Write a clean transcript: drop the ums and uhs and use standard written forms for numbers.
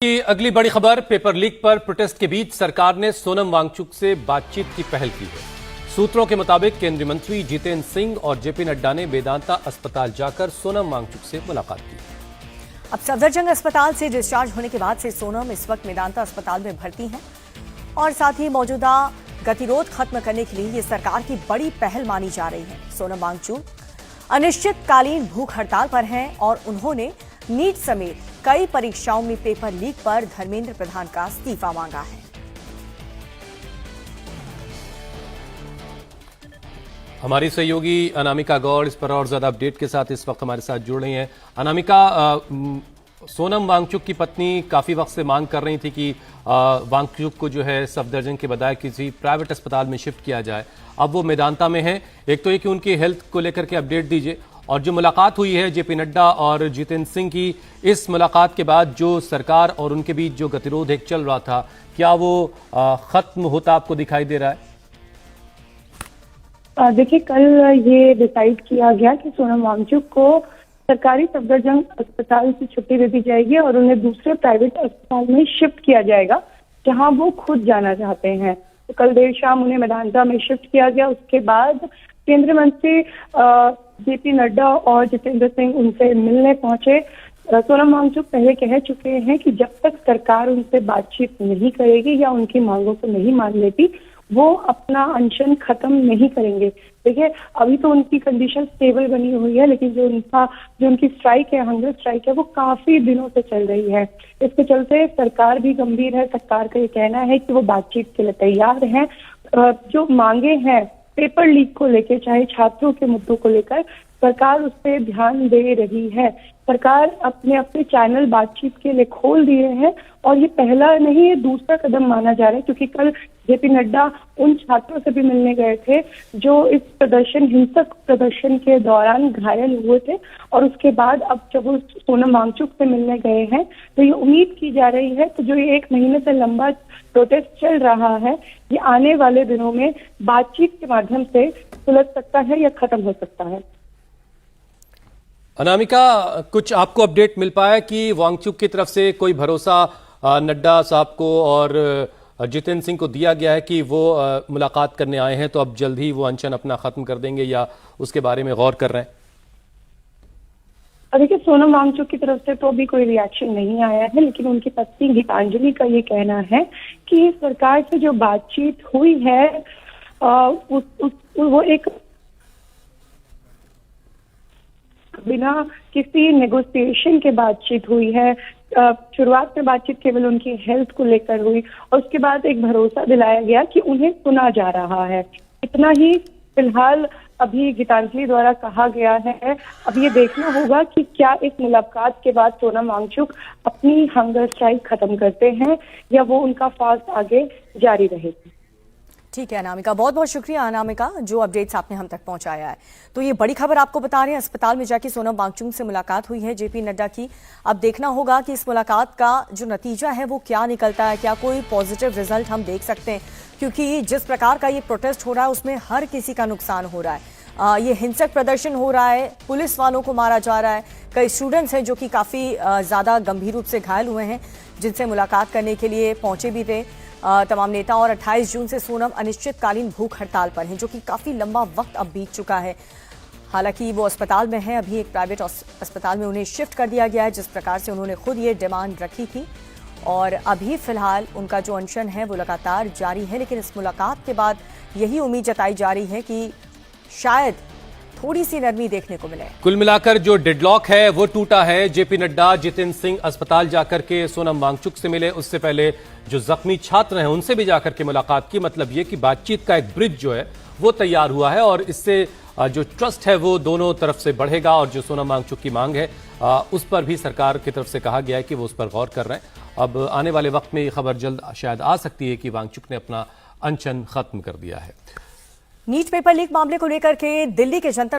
की अगली बड़ी खबर, पेपर लीक पर प्रोटेस्ट के बीच सरकार ने सोनम वांगचुक से बातचीत की पहल की है। सूत्रों के मुताबिक केंद्रीय मंत्री जितेंद्र सिंह और जेपी नड्डा ने वेदांता अस्पताल जाकर सोनम वांगचुक से मुलाकात की। अब सफदरजंग अस्पताल से डिस्चार्ज होने के बाद से सोनम इस वक्त वेदांता अस्पताल में भर्ती हैं और साथ ही मौजूदा गतिरोध खत्म करने के लिए ये सरकार की बड़ी पहल मानी जा रही है। सोनम वांगचुक अनिश्चितकालीन भूख हड़ताल पर हैं और उन्होंने नीट समेत कई परीक्षाओं में पेपर लीक पर धर्मेंद्र प्रधान का इस्तीफा मांगा है। हमारी सहयोगी अनामिका गौड़ इस पर और ज्यादा अपडेट के साथ इस वक्त हमारे साथ जुड़ रही हैं। अनामिका, सोनम वांगचुक की पत्नी काफी वक्त से मांग कर रही थी कि वांगचुक को जो है सफदरजंग के बजाय किसी प्राइवेट अस्पताल में शिफ्ट किया जाए। अब वो मेदांता में हैं। एक तो ये कि उनकी हेल्थ को लेकर के अपडेट दीजिए, और जो मुलाकात हुई है जेपी नड्डा और जितेंद्र सिंह की, इस मुलाकात के बाद जो सरकार और उनके बीच जो गतिरोध एक चल रहा था, क्या वो खत्म होता आपको दिखाई दे रहा है? देखिए, कल ये डिसाइड किया गया कि सोनम वांगचुक को सरकारी सफदरजंग अस्पताल से छुट्टी दे दी जाएगी और उन्हें दूसरे प्राइवेट अस्पताल में शिफ्ट किया जाएगा जहां वो खुद जाना चाहते हैं। तो कल देर शाम उन्हें मेदांता में शिफ्ट किया गया। उसके बाद केंद्रीय मंत्री जेपी नड्डा और जितेंद्र सिंह उनसे मिलने पहुंचे। सोनम वांगचुक पहले कह चुके हैं कि जब तक सरकार उनसे बातचीत नहीं करेगी या उनकी मांगों को नहीं मान लेती, वो अपना अनशन खत्म नहीं करेंगे। देखिए, अभी तो उनकी कंडीशन स्टेबल बनी हुई है, लेकिन जो उनकी स्ट्राइक है, हंगर स्ट्राइक है, वो काफी दिनों से चल रही है। इसके चलते सरकार भी गंभीर है। सरकार का ये कहना है कि वो बातचीत के लिए तैयार है। जो मांगे हैं पेपर लीक को लेकर, चाहे छात्रों के मुद्दों को लेकर, सरकार उस पर ध्यान दे रही है। सरकार अपने चैनल बातचीत के लिए खोल दिए हैं और ये पहला नहीं, ये दूसरा कदम माना जा रहा है, क्योंकि कल जेपी नड्डा उन छात्रों से भी मिलने गए थे जो इस हिंसक प्रदर्शन के दौरान घायल हुए थे। और उसके बाद अब जब वो सोनम वांगचुक से मिलने गए हैं, तो ये उम्मीद की जा रही है कि जो ये 1 महीने से लंबा प्रोटेस्ट चल रहा है, ये आने वाले दिनों में बातचीत के माध्यम से सुलझ सकता है या खत्म हो सकता है। अनामिका, कुछ आपको अपडेट मिल पाया कि वांगचुक की तरफ से कोई भरोसा नड्डा साहब को और जितेंद्र सिंह को दिया गया है कि वो मुलाकात करने आए हैं तो अब जल्द ही वो अनशन अपना खत्म कर देंगे, या उसके बारे में गौर कर रहे हैं? देखिए, सोनम वांगचुक की तरफ से तो अभी कोई रिएक्शन नहीं आया है, लेकिन उनकी पत्नी गीतांजलि का ये कहना है कि सरकार से जो बातचीत हुई है वो एक बिना किसी नेगोशिएशन के बातचीत हुई है। शुरुआत में बातचीत केवल उनकी हेल्थ को लेकर हुई और उसके बाद एक भरोसा दिलाया गया कि उन्हें सुना जा रहा है। इतना ही फिलहाल अभी गीतांजलि द्वारा कहा गया है। अब ये देखना होगा कि क्या इस मुलाकात के बाद सोनम वांगचुक अपनी हंगर स्ट्राइक खत्म करते हैं या वो उनका फास्ट आगे जारी रहेगा। ठीक है अनामिका, बहुत बहुत शुक्रिया अनामिका, जो अपडेट्स आपने हम तक पहुंचाया है। तो ये बड़ी खबर आपको बता रहे हैं, अस्पताल में जाके सोनम वांगचुक से मुलाकात हुई है जेपी नड्डा की। अब देखना होगा कि इस मुलाकात का जो नतीजा है वो क्या निकलता है, क्या कोई पॉजिटिव रिजल्ट हम देख सकते हैं, क्योंकि जिस प्रकार का ये प्रोटेस्ट हो रहा है उसमें हर किसी का नुकसान हो रहा है। ये हिंसक प्रदर्शन हो रहा है, पुलिस वालों को मारा जा रहा है, कई स्टूडेंट्स हैं जो कि काफी ज्यादा गंभीर रूप से घायल हुए हैं, जिनसे मुलाकात करने के लिए पहुंचे भी थे तमाम नेता। और 28 जून से सोनम अनिश्चितकालीन भूख हड़ताल पर हैं, जो कि काफी लंबा वक्त अब बीत चुका है। हालांकि वो अस्पताल में हैं, अभी एक प्राइवेट अस्पताल में उन्हें शिफ्ट कर दिया गया है, जिस प्रकार से उन्होंने खुद ये डिमांड रखी थी। और अभी फिलहाल उनका जो अनशन है वो लगातार जारी है, लेकिन इस मुलाकात के बाद यही उम्मीद जताई जा रही है कि शायद थोड़ी सी नरमी देखने को मिले। कुल मिलाकर जो डेडलॉक है वो टूटा है। जेपी नड्डा, जितेंद्र सिंह अस्पताल जाकर के सोनम वांगचुक से मिले, उससे पहले जो जख्मी छात्र हैं उनसे भी जाकर के मुलाकात की। मतलब ये कि बातचीत का एक ब्रिज जो है वो तैयार हुआ है और इससे जो ट्रस्ट है वो दोनों तरफ से बढ़ेगा। और जो सोनम वांगचुक की मांग है उस पर भी सरकार की तरफ से कहा गया है कि वो उस पर गौर कर रहे हैं। अब आने वाले वक्त में ये खबर जल्द शायद आ सकती है कि वांगचुक ने अपना अनशन खत्म कर दिया है। नीट पेपर लीक मामले को लेकर के दिल्ली के जनता